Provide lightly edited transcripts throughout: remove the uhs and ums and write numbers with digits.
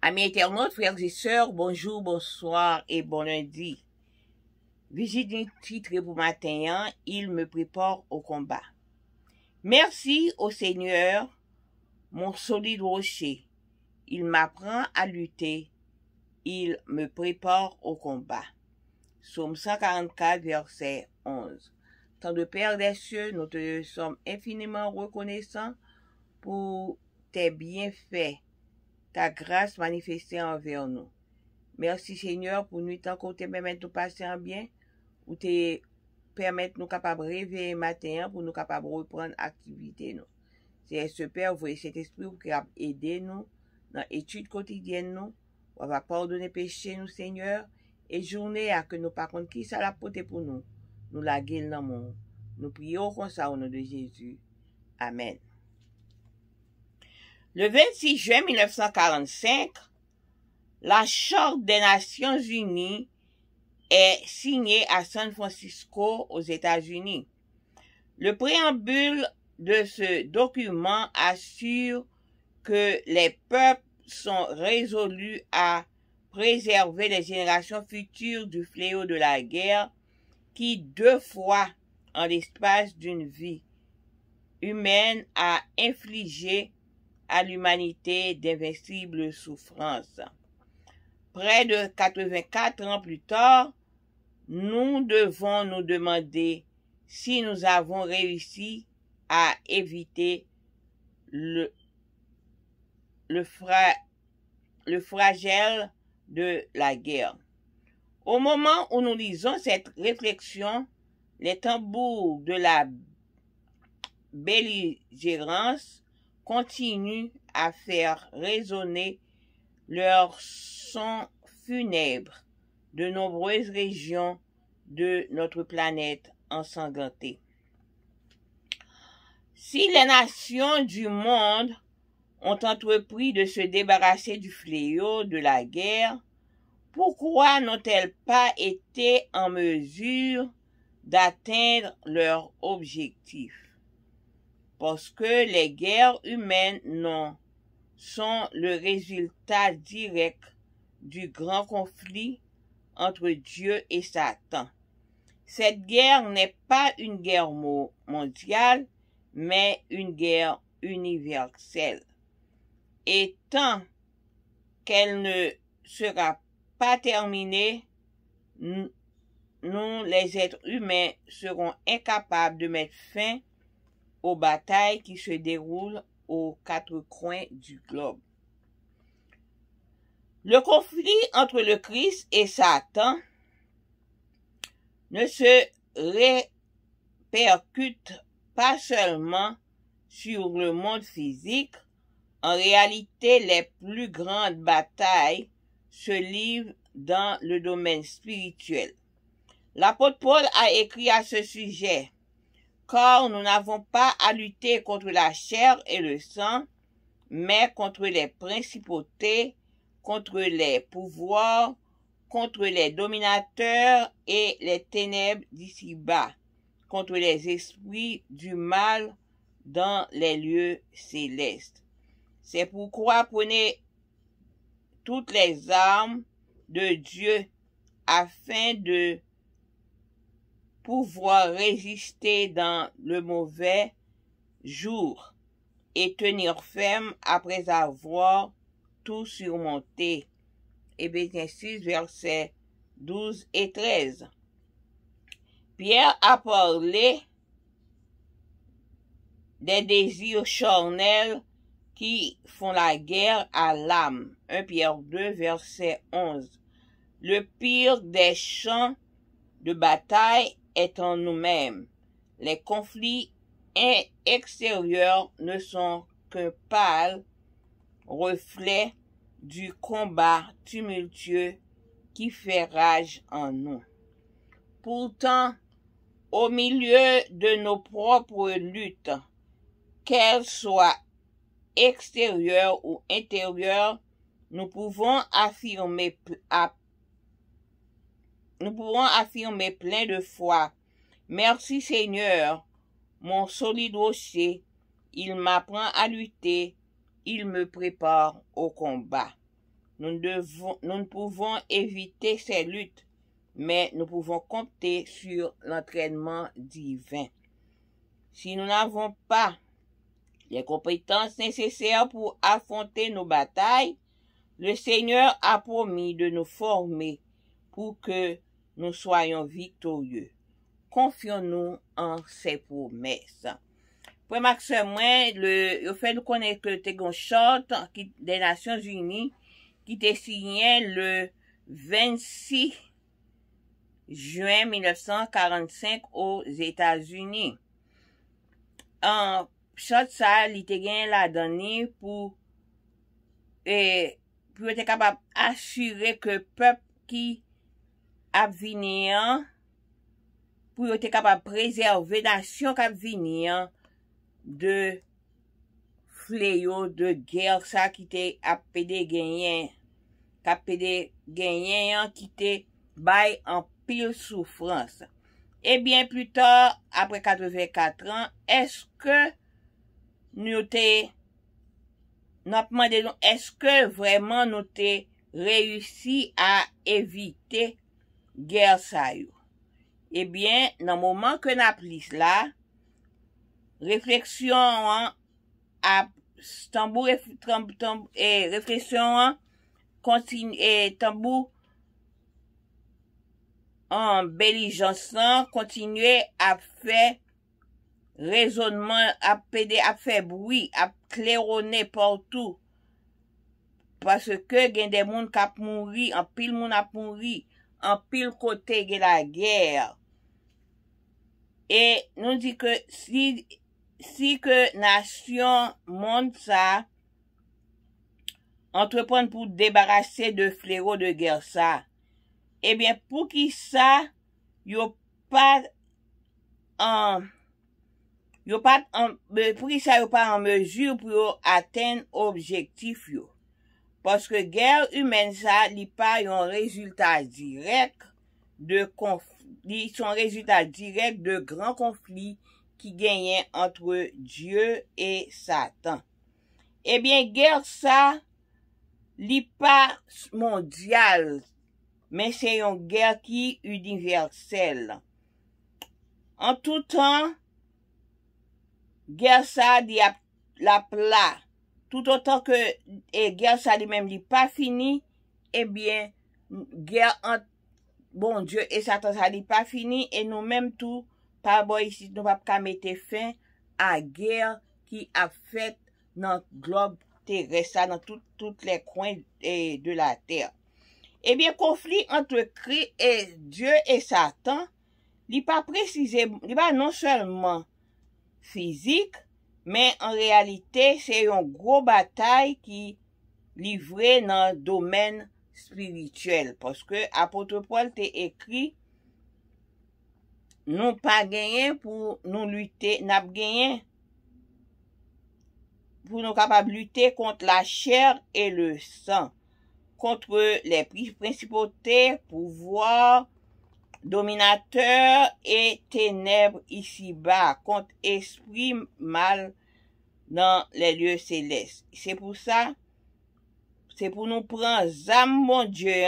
Amis internautes, frères et sœurs, bonjour, bonsoir et bon lundi. Visite titre pour matin, il me prépare au combat. Merci au Seigneur, mon solide rocher. Il m'apprend à lutter, il me prépare au combat. Psaume 144, verset 11. Tant de Père des cieux, nous te sommes infiniment reconnaissants pour tes bienfaits, ta grâce manifestée envers nous. Merci Seigneur pour nous tant qu'on te permet de passer en bien, ou te permettre nous capables de réveiller matin pour nous capables de reprendre l'activité nous. C'est ce Père, vous cet esprit qui a aidé nous dans l'étude quotidienne nous, on va pardonner péché nous Seigneur, et journée à que nous par contre qui ça l'a porté pour nous, nous la gueule dans le monde. Nous prions comme ça au nom de Jésus. Amen. Le 26 juin 1945, la Charte des Nations Unies est signée à San Francisco, aux États-Unis. Le préambule de ce document assure que les peuples sont résolus à préserver les générations futures du fléau de la guerre qui, 2 fois en l'espace d'une vie humaine, a infligé à l'humanité d'invincibles souffrances. Près de 84 ans plus tard, nous devons nous demander si nous avons réussi à éviter le flagelle de la guerre. Au moment où nous lisons cette réflexion, les tambours de la belligérance continuent à faire résonner leur son funèbre de nombreuses régions de notre planète ensanglantée. Si les nations du monde ont entrepris de se débarrasser du fléau de la guerre, pourquoi n'ont-elles pas été en mesure d'atteindre leur objectif? Parce que les guerres humaines sont le résultat direct du grand conflit entre Dieu et Satan. Cette guerre n'est pas une guerre mondiale, mais une guerre universelle. Et tant qu'elle ne sera pas terminée, nous, les êtres humains, serons incapables de mettre fin aux batailles qui se déroulent aux 4 coins du globe. Le conflit entre le Christ et Satan ne se répercute pas seulement sur le monde physique. En réalité, les plus grandes batailles se livrent dans le domaine spirituel. L'apôtre Paul a écrit à ce sujet: car nous n'avons pas à lutter contre la chair et le sang, mais contre les principautés, contre les pouvoirs, contre les dominateurs et les ténèbres d'ici-bas, contre les esprits du mal dans les lieux célestes. C'est pourquoi prenez toutes les armes de Dieu afin de pouvoir résister dans le mauvais jour et tenir ferme après avoir tout surmonté. Éphésiens 6, versets 12 et 13. Pierre a parlé des désirs charnels qui font la guerre à l'âme. 1 Pierre 2, verset 11. Le pire des champs de bataille est en nous-mêmes. Les conflits extérieurs ne sont qu'un pâle reflet du combat tumultueux qui fait rage en nous. Pourtant, au milieu de nos propres luttes, qu'elles soient extérieures ou intérieures, nous pouvons affirmer plein de foi: merci Seigneur, mon solide rocher, il m'apprend à lutter, il me prépare au combat. nous ne pouvons éviter ces luttes, mais nous pouvons compter sur l'entraînement divin. Si nous n'avons pas les compétences nécessaires pour affronter nos batailles, le Seigneur a promis de nous former pour que nous soyons victorieux. Confions-nous en ses promesses. Pour Max, moi, le fait de connaître que t'es une charte des Nations Unies qui était signé le 26 juin 1945 aux États-Unis. En charte ça, il était gagné la donne pour être capable d'assurer que le peuple qui a venir pour être capable de préserver la nation qui a venir de fléau de guerre ça qui était appelé gagné qui était bail en pile souffrance. Et bien plus tard, après 84 ans, est-ce que nous demandé est-ce que vraiment nous t'ai réussi à éviter guerre ça yo? Eh bien, dans le moment que nous appris là, réflexion à tambour et réflexion continue et tambour en belligérance continuer à faire raisonnement, à faire bruit, à claironner partout. Parce que gen des moun k'ap mouri, en pile moun ap mouri, en pile côté gen la guerre. Et nous dit que si que nation monde ça entreprendre pour débarrasser de fléau de guerre ça, eh bien pour qui ça yo pas en mesure pour atteindre objectif yo. Parce que guerre humaine ça li pas un résultat direct de conflit, son résultat direct de grands conflits qui gagnaient entre Dieu et Satan. Eh bien guerre ça li pas mondial, mais c'est une guerre qui universelle. En tout temps, guerre ça dit la plat. Tout autant que guerre ça lui-même n'est pas fini, eh bien, guerre entre bon Dieu et Satan ça n'est pas fini, et nous-mêmes tout, par bon ici, nous pas mettre fin à guerre qui a fait dans le globe terrestre, dans tous les coins de la terre. Eh bien, conflit entre Christ et Dieu et Satan, il pas précisé, il pas non seulement physique, mais en réalité, c'est une grosse bataille qui livrée dans le domaine spirituel. Parce que apôtre Paul t'a écrit, nous pas gagné pour nous lutter, n'a gagné pour nous capables de lutter contre la chair et le sang, contre les principautés, pouvoirs, dominateurs et ténèbres ici-bas, contre esprit mal dans les lieux célestes. C'est pour ça, c'est pour nous prendre âme, mon Dieu,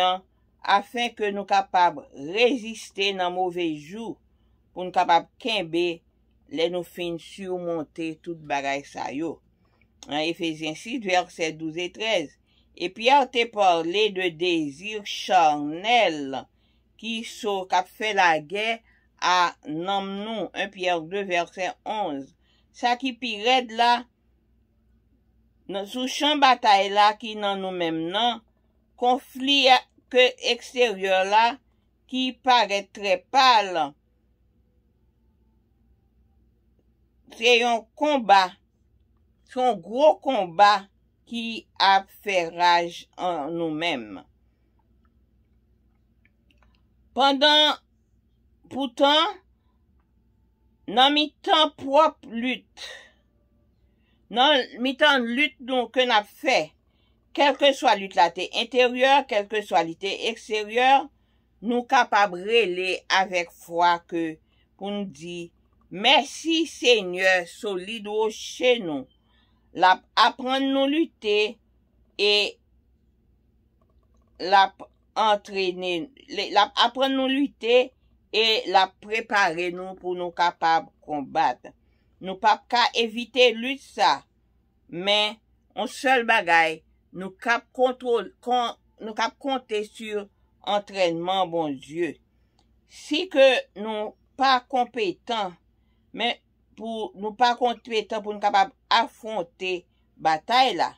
afin que nous capables résister dans mauvais jours, pour nous capables kembe, les nous fin surmonter toute bagaille ça yo. En Éphésiens 6, versets 12 et 13. Et Pierre t'a parlé de désirs charnels qui qu'a fait la guerre à nous 1 Pierre 2, verset 11. Ça qui pirait là, sous champ bataille là, qui dans nous-mêmes, non, conflit que extérieur là, qui paraît très pâle. C'est un combat, c'est un gros combat qui a fait rage en nous-mêmes. Pourtant, dans mi-temps propre lutte, dans mi-temps lutte donc que n'a fait, quelle que soit lutte la intérieure, quelle que soit lutte extérieure, nous capables de relayer avec foi que pour nous dire merci Seigneur solide chez nous, apprendre nous lutter et la entraîner, la apprendre nous lutter et la préparer nous pour nous capables combattre. Nous pas qu'à éviter lutte ça, mais on seul bagaille, nous cap contrôle, nous cap compter sur entraînement bon Dieu. Si que nous pas compétents, mais pour nous pas compétents pour nous capables affronter bataille là,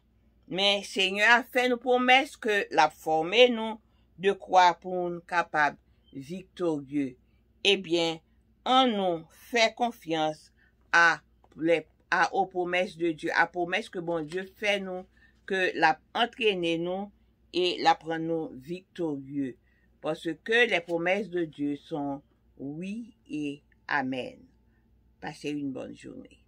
mais Seigneur a fait nous promesses que la formé nous de croire pour nous capables victorieux. Eh bien, en nous fait confiance aux promesses de Dieu, à promesses que bon Dieu fait nous, que la entraîner nous et la prendre nous victorieux. Parce que les promesses de Dieu sont oui et amen. Passez une bonne journée.